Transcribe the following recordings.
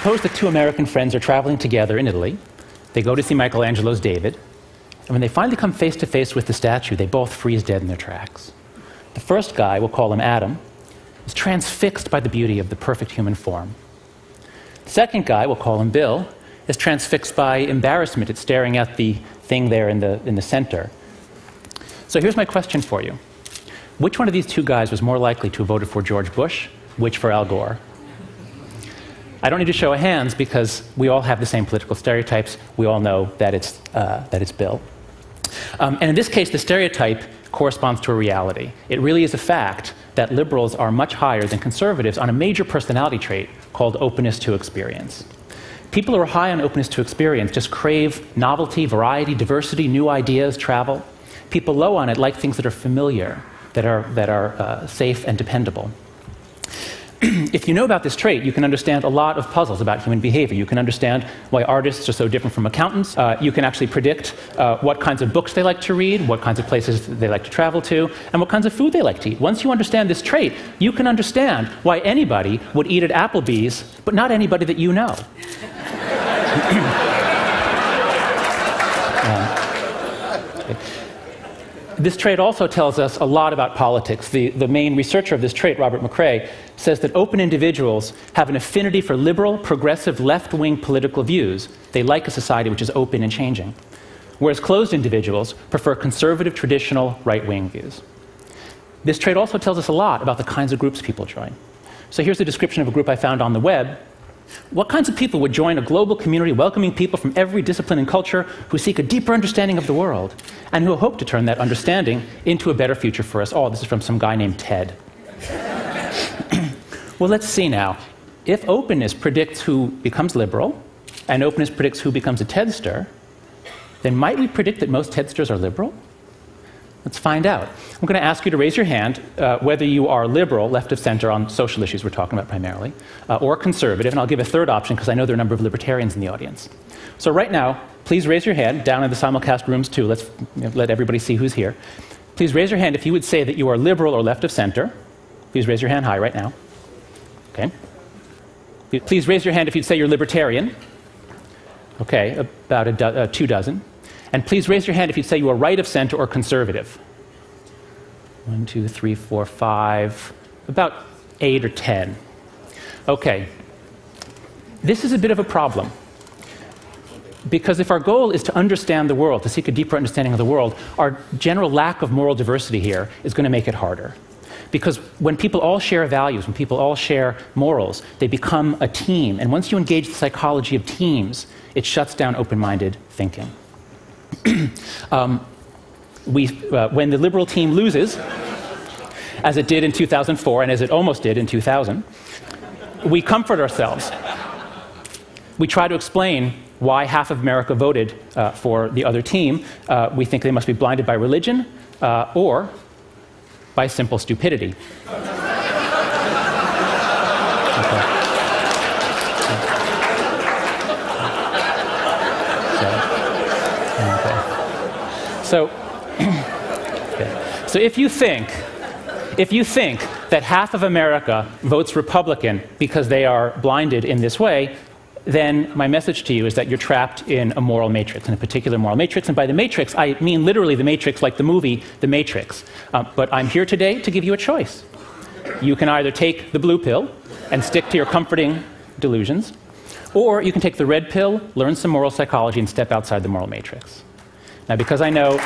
suppose that two American friends are traveling together in Italy. They go to see Michelangelo's David, and when they finally come face to face with the statue, they both freeze dead in their tracks. The first guy, we'll call him Adam, is transfixed by the beauty of the perfect human form. The second guy, we'll call him Bill, is transfixed by embarrassment at staring at the thing there in the center. So here's my question for you. Which one of these two guys was more likely to have voted for George Bush, which for Al Gore? I don't need to show of hands because we all have the same political stereotypes. We all know that it's Bill. And in this case, the stereotype corresponds to a reality. It really is a fact that liberals are much higher than conservatives on a major personality trait called openness to experience. People who are high on openness to experience just crave novelty, variety, diversity, new ideas, travel. People low on it like things that are familiar, that are safe and dependable. If you know about this trait, you can understand a lot of puzzles about human behavior. You can understand why artists are so different from accountants. You can actually predict what kinds of books they like to read, what kinds of places they like to travel to, and what kinds of food they like to eat. Once you understand this trait, you can understand why anybody would eat at Applebee's, but not anybody that you know. This trait also tells us a lot about politics. The main researcher of this trait, Robert McCrae, says that open individuals have an affinity for liberal, progressive, left-wing political views. They like a society which is open and changing. Whereas closed individuals prefer conservative, traditional, right-wing views. This trait also tells us a lot about the kinds of groups people join. So here's a description of a group I found on the web. What kinds of people would join a global community welcoming people from every discipline and culture who seek a deeper understanding of the world and who hope to turn that understanding into a better future for us all? This is from some guy named Ted. Well, let's see now. If openness predicts who becomes liberal and openness predicts who becomes a Tedster, then might we predict that most Tedsters are liberal? Let's find out. I'm going to ask you to raise your hand whether you are liberal, left of center on social issues we're talking about primarily, or conservative, and I'll give a third option because I know there are a number of libertarians in the audience. So right now, please raise your hand, down in the simulcast rooms too. Let's let everybody see who's here. Please raise your hand if you would say that you are liberal or left of center. Please raise your hand high right now. Okay. Please raise your hand if you'd say you're libertarian. Okay, about 2 dozen. And please raise your hand if you'd say you are right of center or conservative. 1, 2, 3, 4, 5, about 8 or 10. Okay. This is a bit of a problem. Because if our goal is to understand the world, to seek a deeper understanding of the world, our general lack of moral diversity here is going to make it harder. Because when people all share values, when people all share morals, they become a team. And once you engage the psychology of teams, it shuts down open-minded thinking. When the liberal team loses, as it did in 2004 and as it almost did in 2000, we comfort ourselves. We try to explain why half of America voted for the other team. We think they must be blinded by religion or by simple stupidity. So if you think that half of America votes Republican because they are blinded in this way, then my message to you is that you're trapped in a moral matrix, in a particular moral matrix. And by the matrix, I mean literally the matrix like the movie The Matrix. But I'm here today to give you a choice. You can either take the blue pill and stick to your comforting delusions, or you can take the red pill, learn some moral psychology, and step outside the moral matrix. Now, because I know...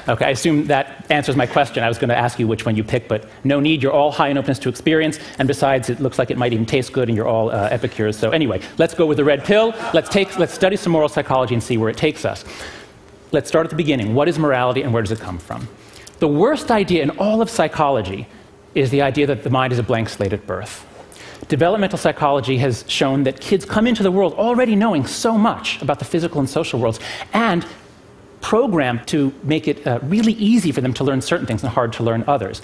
Okay, I assume that answers my question. I was going to ask you which one you pick, but no need. You're all high in openness to experience, and besides, it looks like it might even taste good, and you're all epicures. So anyway, let's go with the red pill. Let's study some moral psychology and see where it takes us. Let's start at the beginning. What is morality, and where does it come from? The worst idea in all of psychology is the idea that the mind is a blank slate at birth. Developmental psychology has shown that kids come into the world already knowing so much about the physical and social worlds, and programmed to make it really easy for them to learn certain things and hard to learn others.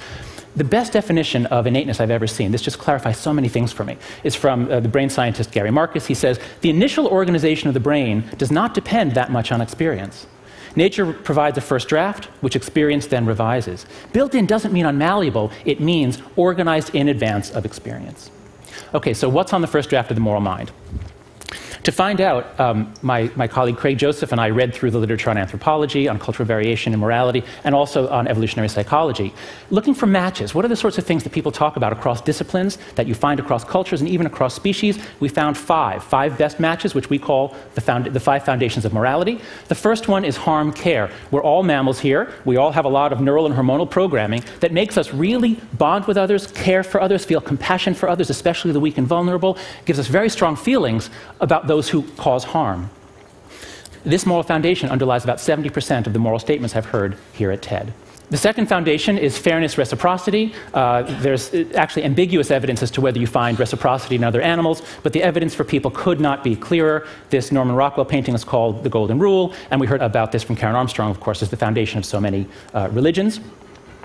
The best definition of innateness I've ever seen, this just clarifies so many things for me, is from the brain scientist Gary Marcus. He says, the initial organization of the brain does not depend that much on experience. Nature provides a first draft, which experience then revises. Built-in doesn't mean unmalleable. It means organized in advance of experience. Okay, so what's on the first draft of the moral mind? To find out, my colleague Craig Joseph and I read through the literature on anthropology, on cultural variation and morality, and also on evolutionary psychology, looking for matches. What are the sorts of things that people talk about across disciplines, that you find across cultures, and even across species? We found five best matches, which we call the five foundations of morality. The first one is harm-care. We're all mammals here. We all have a lot of neural and hormonal programming that makes us really bond with others, care for others, feel compassion for others, especially the weak and vulnerable, gives us very strong feelings about those who cause harm. This moral foundation underlies about 70% of the moral statements I've heard here at TED. The second foundation is fairness, reciprocity. There's actually ambiguous evidence as to whether you find reciprocity in other animals, but the evidence for people could not be clearer. This Norman Rockwell painting is called The Golden Rule, and we heard about this from Karen Armstrong, of course, as the foundation of so many religions.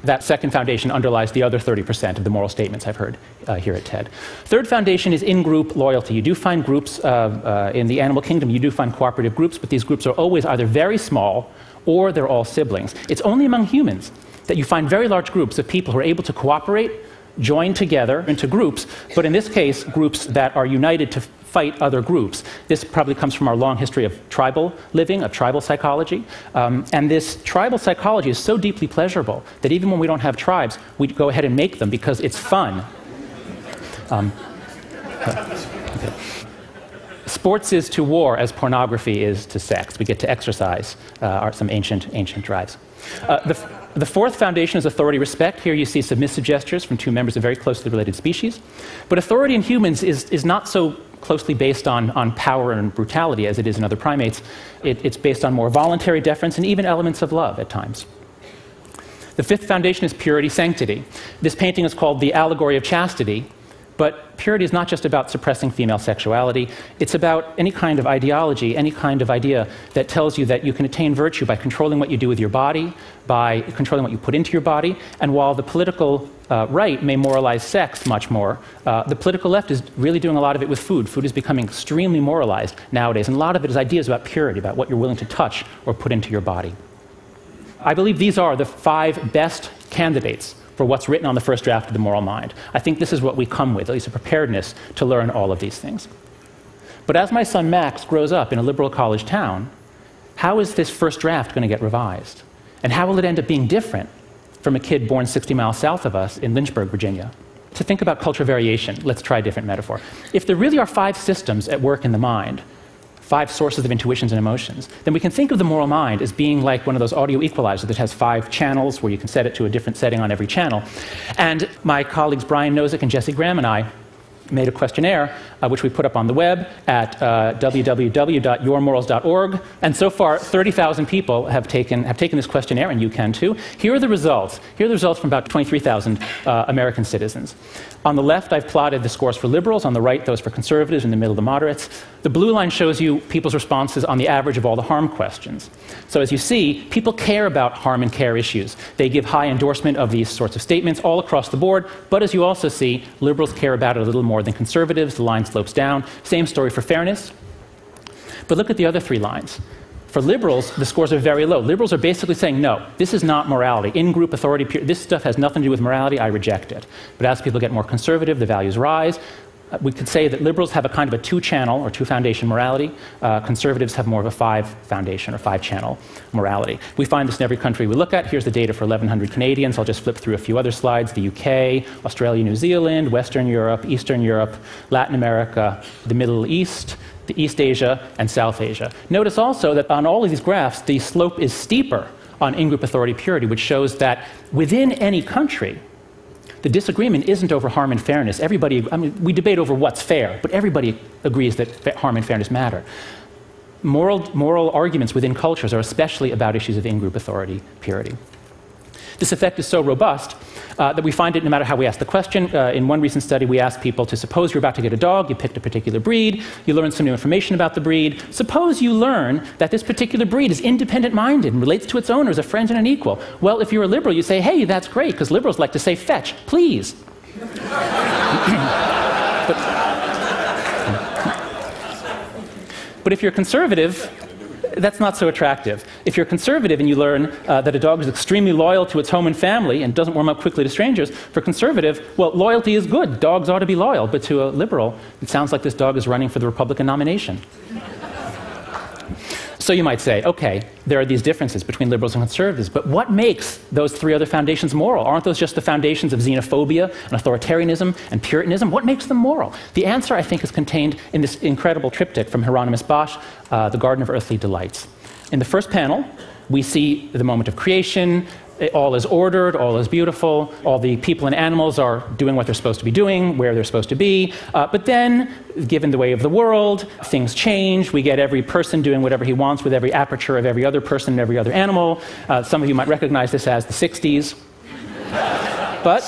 That second foundation underlies the other 30% of the moral statements I've heard here at TED. Third foundation is in-group loyalty. You do find groups in the animal kingdom, you do find cooperative groups, but these groups are always either very small or they're all siblings. It's only among humans that you find very large groups of people who are able to cooperate, join together into groups, but in this case, groups that are united to fight other groups. This probably comes from our long history of tribal living, of tribal psychology. And this tribal psychology is so deeply pleasurable that even when we don't have tribes, we go ahead and make them because it's fun. Okay. Sports is to war as pornography is to sex. We get to exercise some ancient drives. The fourth foundation is authority respect. Here you see submissive gestures from two members of very closely related species. But authority in humans is not so closely based on power and brutality as it is in other primates. It's based on more voluntary deference and even elements of love at times. The fifth foundation is purity, sanctity. This painting is called The Allegory of Chastity. But purity is not just about suppressing female sexuality. It's about any kind of ideology, any kind of idea that tells you that you can attain virtue by controlling what you do with your body, by controlling what you put into your body. And while the political right may moralize sex much more, the political left is really doing a lot of it with food. Food is becoming extremely moralized nowadays. And a lot of it is ideas about purity, about what you're willing to touch or put into your body. I believe these are the five best candidates for what's written on the first draft of the moral mind. I think this is what we come with, at least a preparedness to learn all of these things. But as my son Max grows up in a liberal college town, how is this first draft going to get revised? And how will it end up being different from a kid born 60 miles south of us in Lynchburg, Virginia? To think about cultural variation, let's try a different metaphor. If there really are five systems at work in the mind, five sources of intuitions and emotions, then we can think of the moral mind as being like one of those audio equalizers that has 5 channels where you can set it to a different setting on every channel. And my colleagues Brian Nozick and Jesse Graham and I made a questionnaire, which we put up on the web at www.yourmorals.org. And so far, 30,000 people have taken this questionnaire, and you can too. Here are the results. Here are the results from about 23,000 American citizens. On the left, I've plotted the scores for liberals. On the right, those for conservatives. In the middle, the moderates. The blue line shows you people's responses on the average of all the harm questions. So as you see, people care about harm and care issues. They give high endorsement of these sorts of statements all across the board. But as you also see, liberals care about it a little more than conservatives. The line slopes down. Same story for fairness. But look at the other 3 lines. For liberals, the scores are very low. Liberals are basically saying, no, this is not morality. In-group authority, this stuff has nothing to do with morality, I reject it. But as people get more conservative, the values rise. We could say that liberals have a kind of a 2-channel or 2-foundation morality. Conservatives have more of a 5-foundation or 5-channel morality. We find this in every country we look at. Here's the data for 1,100 Canadians. I'll just flip through a few other slides. The UK, Australia, New Zealand, Western Europe, Eastern Europe, Latin America, the Middle East, the East Asia, and South Asia. Notice also that on all of these graphs, the slope is steeper on in-group authority purity, which shows that within any country, the disagreement isn't over harm and fairness. Everybody, I mean, we debate over what's fair, but everybody agrees that harm and fairness matter. Moral arguments within cultures are especially about issues of in-group authority purity. This effect is so robust that we find it no matter how we ask the question. In one recent study, we asked people to suppose you're about to get a dog, you picked a particular breed, you learned some new information about the breed. Suppose you learn that this particular breed is independent-minded and relates to its owner as a friend and an equal. Well, if you're a liberal, you say, hey, that's great, because liberals like to say, fetch, please. But if you're conservative, that's not so attractive. If you're conservative and you learn that a dog is extremely loyal to its home and family and doesn't warm up quickly to strangers, for conservative, well, loyalty is good. Dogs ought to be loyal. But to a liberal, it sounds like this dog is running for the Republican nomination. So you might say, okay, there are these differences between liberals and conservatives, but what makes those three other foundations moral? Aren't those just the foundations of xenophobia and authoritarianism and Puritanism? What makes them moral? The answer, I think, is contained in this incredible triptych from Hieronymus Bosch, The Garden of Earthly Delights. In the first panel, we see the moment of creation. All is ordered, all is beautiful, all the people and animals are doing what they're supposed to be doing, where they're supposed to be. But then, given the way of the world, things change. We get every person doing whatever he wants with every aperture of every other person and every other animal. Some of you might recognize this as the 60s. But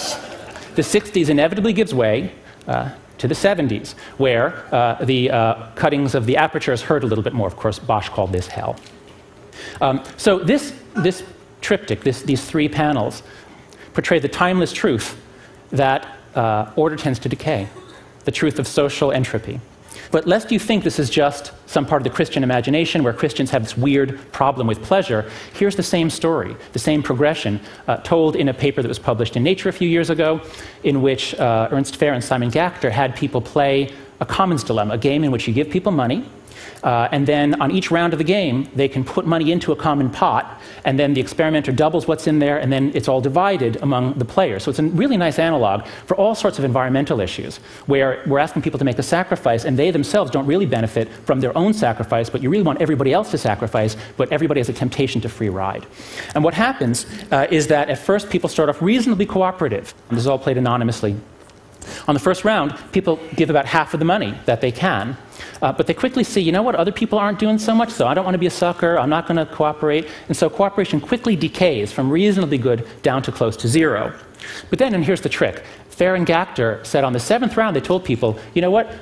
the 60s inevitably gives way to the 70s, where the cuttings of the apertures hurt a little bit more. Of course, Bosch called this hell. So this triptych, these three panels, portray the timeless truth that order tends to decay, the truth of social entropy. But lest you think this is just some part of the Christian imagination where Christians have this weird problem with pleasure, here's the same story, the same progression, told in a paper that was published in Nature a few years ago, in which Ernst Fehr and Simon Gachter had people play a commons dilemma, a game in which you give people money, and then on each round of the game, they can put money into a common pot, and then the experimenter doubles what's in there, and then it's all divided among the players. So it's a really nice analog for all sorts of environmental issues, where we're asking people to make a sacrifice, and they themselves don't really benefit from their own sacrifice, but you really want everybody else to sacrifice, but everybody has a temptation to free ride. And what happens is that at first people start off reasonably cooperative. This is all played anonymously. On the first round, people give about half of the money that they can, but they quickly see, you know what, other people aren't doing so much, so I don't want to be a sucker, I'm not going to cooperate, and so cooperation quickly decays from reasonably good down to close to zero. But then, and here's the trick, Fehr and Gachter said on the seventh round, they told people, you know what,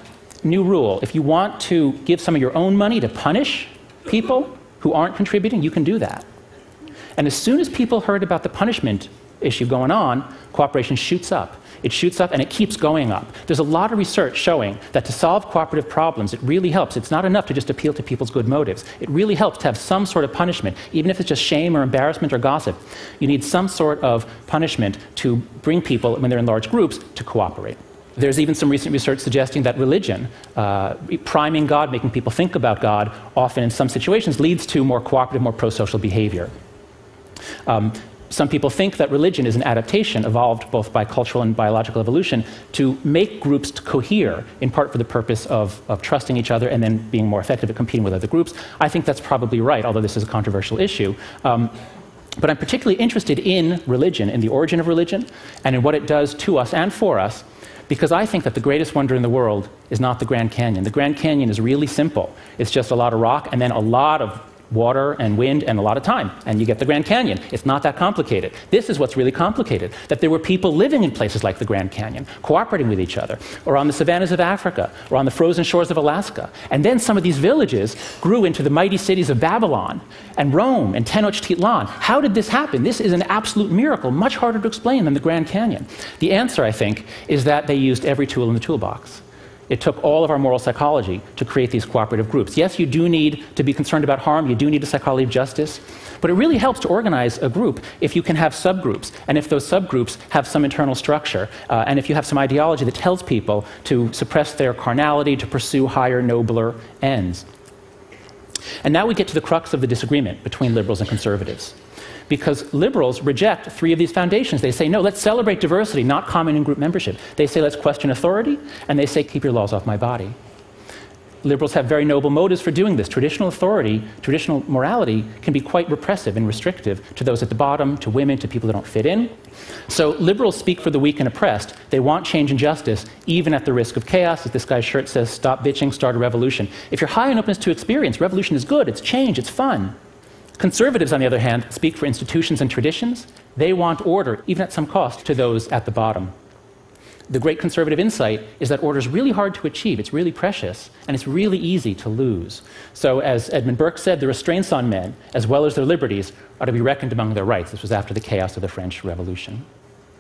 new rule, if you want to give some of your own money to punish people who aren't contributing, you can do that. And as soon as people heard about the punishment issue going on, cooperation shoots up. It shoots up and it keeps going up. There's a lot of research showing that to solve cooperative problems, it really helps. It's not enough to just appeal to people's good motives. It really helps to have some sort of punishment, even if it's just shame or embarrassment or gossip. You need some sort of punishment to bring people, when they're in large groups, to cooperate. There's even some recent research suggesting that religion, priming God, making people think about God, often in some situations leads to more cooperative, more pro-social behavior. Some people think that religion is an adaptation evolved both by cultural and biological evolution to make groups to cohere, in part for the purpose of trusting each other and then being more effective at competing with other groups. I think that's probably right, although this is a controversial issue. But I'm particularly interested in religion, in the origin of religion, and in what it does to us and for us, because I think that the greatest wonder in the world is not the Grand Canyon. The Grand Canyon is really simple. It's just a lot of rock and then a lot of water and wind and a lot of time, and you get the Grand Canyon. It's not that complicated. This is what's really complicated, that there were people living in places like the Grand Canyon, cooperating with each other, or on the savannas of Africa, or on the frozen shores of Alaska. And then some of these villages grew into the mighty cities of Babylon and Rome and Tenochtitlan. How did this happen? This is an absolute miracle, much harder to explain than the Grand Canyon. The answer, I think, is that they used every tool in the toolbox. It took all of our moral psychology to create these cooperative groups. Yes, you do need to be concerned about harm, you do need a psychology of justice, but it really helps to organize a group if you can have subgroups, and if those subgroups have some internal structure, and if you have some ideology that tells people to suppress their carnality, to pursue higher, nobler ends. And now we get to the crux of the disagreement between liberals and conservatives. Because liberals reject three of these foundations. They say, no, let's celebrate diversity, not common in-group membership. They say, let's question authority, and they say, keep your laws off my body. Liberals have very noble motives for doing this. Traditional authority, traditional morality can be quite repressive and restrictive to those at the bottom, to women, to people that don't fit in. So liberals speak for the weak and oppressed. They want change and justice, even at the risk of chaos. As this guy's shirt says, stop bitching, start a revolution. If you're high on openness to experience, revolution is good, it's change, it's fun. Conservatives, on the other hand, speak for institutions and traditions. They want order, even at some cost, to those at the bottom. The great conservative insight is that order is really hard to achieve, it's really precious, and it's really easy to lose. So, as Edmund Burke said, the restraints on men, as well as their liberties, are to be reckoned among their rights. This was after the chaos of the French Revolution.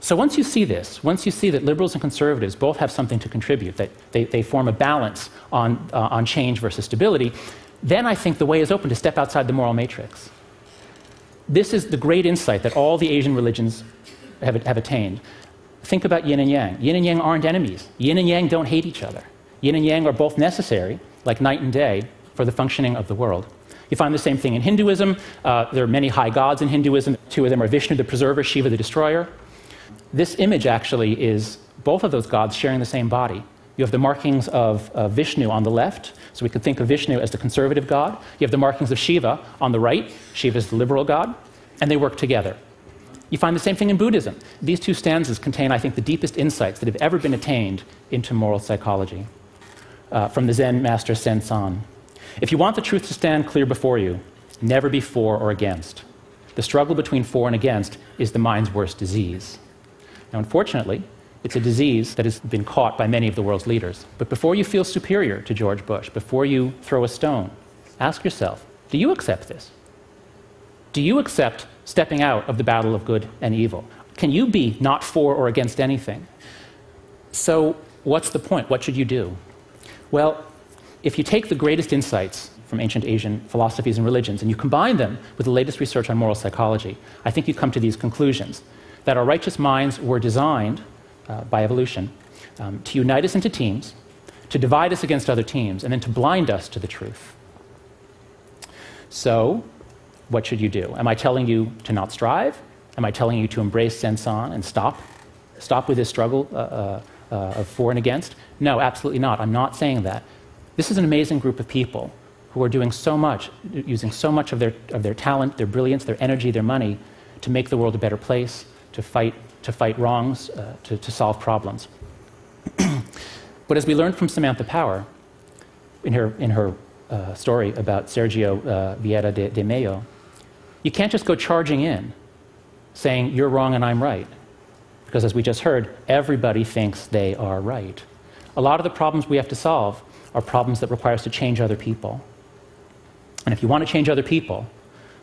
So once you see this, once you see that liberals and conservatives both have something to contribute, that they form a balance on change versus stability, then I think the way is open to step outside the moral matrix. This is the great insight that all the Asian religions have attained. Think about yin and yang. Yin and yang aren't enemies. Yin and yang don't hate each other. Yin and yang are both necessary, like night and day, for the functioning of the world. You find the same thing in Hinduism. There are many high gods in Hinduism. Two of them are Vishnu, the preserver, Shiva, the destroyer. This image actually is both of those gods sharing the same body. You have the markings of Vishnu on the left, so we could think of Vishnu as the conservative god. You have the markings of Shiva on the right. Shiva is the liberal god, and they work together. You find the same thing in Buddhism. These two stanzas contain, I think, the deepest insights that have ever been attained into moral psychology. From the Zen master Sen-san. If you want the truth to stand clear before you, never be for or against. The struggle between for and against is the mind's worst disease. Now, unfortunately, it's a disease that has been caught by many of the world's leaders. But before you feel superior to George Bush, before you throw a stone, ask yourself, do you accept this? Do you accept stepping out of the battle of good and evil? Can you be not for or against anything? So what's the point? What should you do? Well, if you take the greatest insights from ancient Asian philosophies and religions and you combine them with the latest research on moral psychology, I think you come to these conclusions, that our righteous minds were designed by evolution to unite us into teams, to divide us against other teams, and then to blind us to the truth. So, what should you do? Am I telling you to not strive? Am I telling you to embrace Sen-san and stop with this struggle of for and against? No, absolutely not. I'm not saying that. This is an amazing group of people who are doing so much, using so much of their talent, their brilliance, their energy, their money to make the world a better place, to fight wrongs, to solve problems. But as we learned from Samantha Power in her story about Sergio Vieira de Mello, you can't just go charging in saying you're wrong and I'm right. Because as we just heard, everybody thinks they are right. A lot of the problems we have to solve are problems that require us to change other people. And if you want to change other people,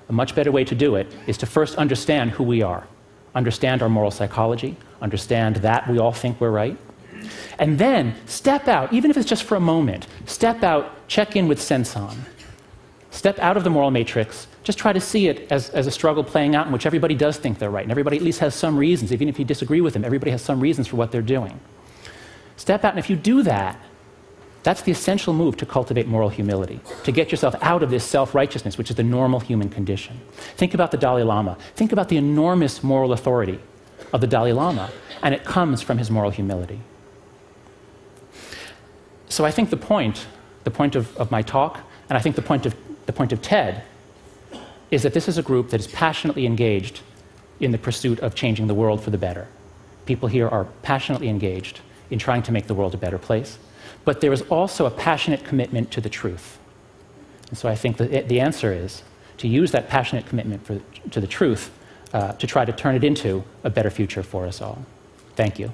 a much better way to do it is to first understand who we are, understand our moral psychology, understand that we all think we're right, and then step out, even if it's just for a moment, step out, check in with Sen-san. Step out of the moral matrix, just try to see it as a struggle playing out in which everybody does think they're right, and everybody at least has some reasons. Even if you disagree with them, everybody has some reasons for what they're doing. Step out, and if you do that, that's the essential move to cultivate moral humility, to get yourself out of this self-righteousness, which is the normal human condition. Think about the Dalai Lama. Think about the enormous moral authority of the Dalai Lama, and it comes from his moral humility. So I think the point of my talk, and I think the point of TED, is that this is a group that is passionately engaged in the pursuit of changing the world for the better. People here are passionately engaged in trying to make the world a better place. But there is also a passionate commitment to the truth. And so I think that the answer is to use that passionate commitment to the truth to try to turn it into a better future for us all. Thank you.